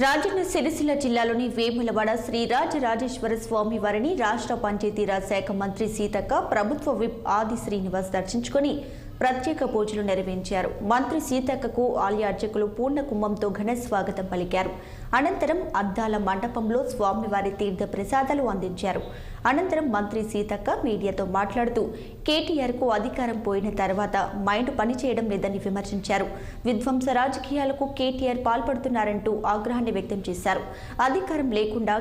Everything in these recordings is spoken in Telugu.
రాజన్న సిరిసిల్ల జిల్లాలోని వేములవాడ శ్రీ రాజరాజేశ్వర స్వామి వారిని రాష్ట్ర పంచాయతీరాజ్ శాఖ మంత్రి సీతక్క ప్రభుత్వ విప్ ఆది శ్రీనివాస్ దర్శించుకుని ప్రత్యేక పూజలు నిర్వహించారు. మంత్రి సీతక్కకు ఆలయ అర్చకులు పూర్ణ కుంభంతో ఘన స్వాగతం పలికారు. అనంతరం అద్దాల మండపంలో స్వామివారి తీర్థ ప్రసాదాలు అందించారు. అనంతరం మంత్రి సీతక్క మీడియాతో మాట్లాడుతూ కేటీఆర్ కు అధికారం పోయిన తర్వాత మైండ్ పనిచేయడం లేదని విమర్శించారు. విధ్వంస రాజకీయాలకు కేటీఆర్ పాల్పడుతున్నారంటూ ఆగ్రహాన్ని వ్యక్తం చేశారు. అధికారం లేకుండా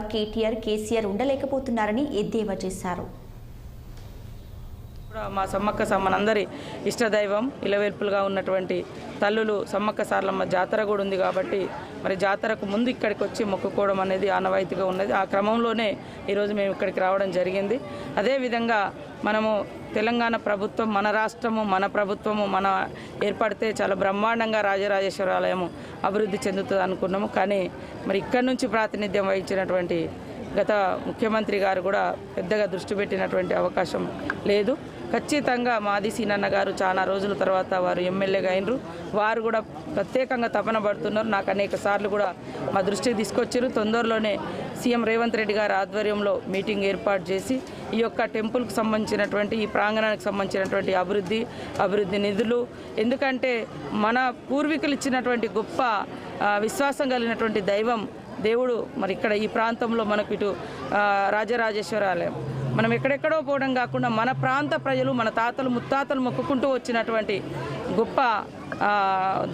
కేసీఆర్ ఉండలేకపోతున్నారని ఎద్దేవా చేశారు. మా సమ్మక్క మనందరి ఇష్టదైవం ఇలవేల్పులుగా ఉన్నటువంటి తల్లులు సమ్మక్క సారలమ్మ జాతర కూడా ఉంది కాబట్టి మరి జాతరకు ముందు ఇక్కడికి వచ్చి మొక్కుకోవడం అనేది ఆనవాయితీగా ఉన్నది. ఆ క్రమంలోనే ఈరోజు మేము ఇక్కడికి రావడం జరిగింది. అదేవిధంగా మనము తెలంగాణ ప్రభుత్వం మన రాష్ట్రము మన ప్రభుత్వము మన ఏర్పడితే చాలా బ్రహ్మాండంగా రాజరాజేశ్వర ఆలయము అభివృద్ధి చెందుతుంది అనుకున్నాము. కానీ మరి ఇక్కడి నుంచి ప్రాతినిధ్యం వహించినటువంటి గత ముఖ్యమంత్రి గారు కూడా పెద్దగా దృష్టి పెట్టినటువంటి అవకాశం లేదు. ఖచ్చితంగా మాది సీనన్న గారు చాలా రోజుల తర్వాత వారు ఎమ్మెల్యేగా అయినరు. వారు కూడా ప్రత్యేకంగా తపన పడుతున్నారు. నాకు అనేక సార్లు కూడా మా దృష్టికి తీసుకొచ్చారు. తొందరలోనే సీఎం రేవంత్ రెడ్డి గారి ఆధ్వర్యంలో మీటింగ్ ఏర్పాటు చేసి ఈ యొక్క టెంపుల్కి సంబంధించినటువంటి ఈ ప్రాంగణానికి సంబంధించినటువంటి అభివృద్ధి నిధులు, ఎందుకంటే మన పూర్వీకులు ఇచ్చినటువంటి గొప్ప విశ్వాసం కలిగినటువంటి దైవం దేవుడు మరి ఇక్కడ ఈ ప్రాంతంలో మనకు ఇటు రాజరాజేశ్వర ఆలయం మనం ఎక్కడెక్కడో పోవడం కాకుండా మన ప్రాంత ప్రజలు మన తాతలు ముత్తాతలు మొక్కుకుంటూ వచ్చినటువంటి గొప్ప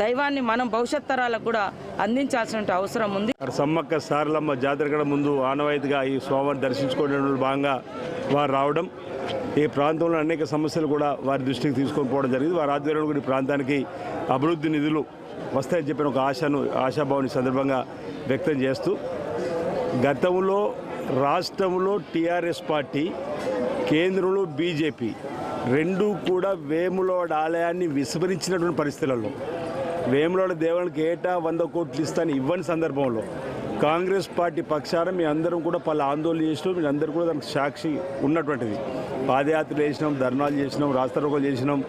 దైవాన్ని మనం భవిష్యత్ తరాలకు కూడా అందించాల్సిన అవసరం ఉంది. సమ్మక్క సారలమ్మ జాతర ముందు ఆనవాయితీగా ఈ స్వామిని దర్శించుకోవడంలో భాగంగా వారు రావడం, ఈ ప్రాంతంలో అనేక సమస్యలు కూడా వారి దృష్టికి తీసుకొని పోవడం జరిగింది. వారి ఆధ్వర్యంలో కూడా ఈ ప్రాంతానికి అభివృద్ధి నిధులు వస్తాయని చెప్పిన ఒక ఆశాభావాన్ని సందర్భంగా వ్యక్తం చేస్తూ, గతంలో రాష్ట్రంలో టీఆర్ఎస్ పార్టీ, కేంద్రంలో బీజేపీ రెండూ కూడా వేములవాడ ఆలయాన్ని విస్మరించినటువంటి పరిస్థితులలో వేములవాడ దేవాలయానికి ఏటా 100 కోట్లు ఇస్తాను ఇవ్వని సందర్భంలో కాంగ్రెస్ పార్టీ పక్షాన మీ అందరం కూడా పలు ఆందోళన చేసినాం. మీ అందరూ కూడా దానికి సాక్షి ఉన్నటువంటిది. పాదయాత్రలు చేసినాం, ధర్నాలు చేసినాం, రాస్తారోకోలు చేసినాం.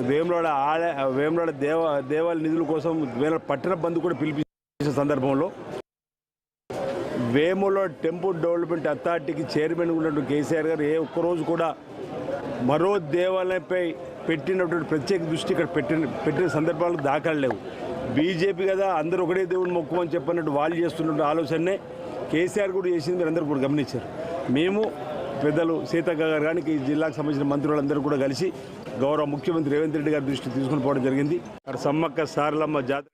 వేములవాడ దేవాలయ నిధుల కోసం పట్టణ బంధు కూడా పిలిపించిన సందర్భంలో వేములవాడ టెంపుల్ డెవలప్మెంట్ అథారిటీకి చైర్మన్ ఉన్నటువంటి కేసీఆర్ గారు ఏ ఒక్కరోజు కూడా మరో దేవాలయంపై పెట్టినటువంటి ప్రత్యేక దృష్టి ఇక్కడ పెట్టిన సందర్భాలకు దాఖలు లేవు. బీజేపీ కదా అందరూ ఒకటే దేవుని మొక్కుమని చెప్పినట్టు వాళ్ళు చేస్తున్న ఆలోచనే కేసీఆర్ కూడా చేసింది మీరు అందరూ కూడా గమనించారు. మేము పెద్దలు సీతక్క గారు కానీ ఈ జిల్లాకు సంబంధించిన మంత్రులందరూ కూడా కలిసి గౌరవ ముఖ్యమంత్రి రేవంత్ రెడ్డి గారి దృష్టికి తీసుకుని పోవడం జరిగింది. సమ్మక్క సారలమ్మ జాతర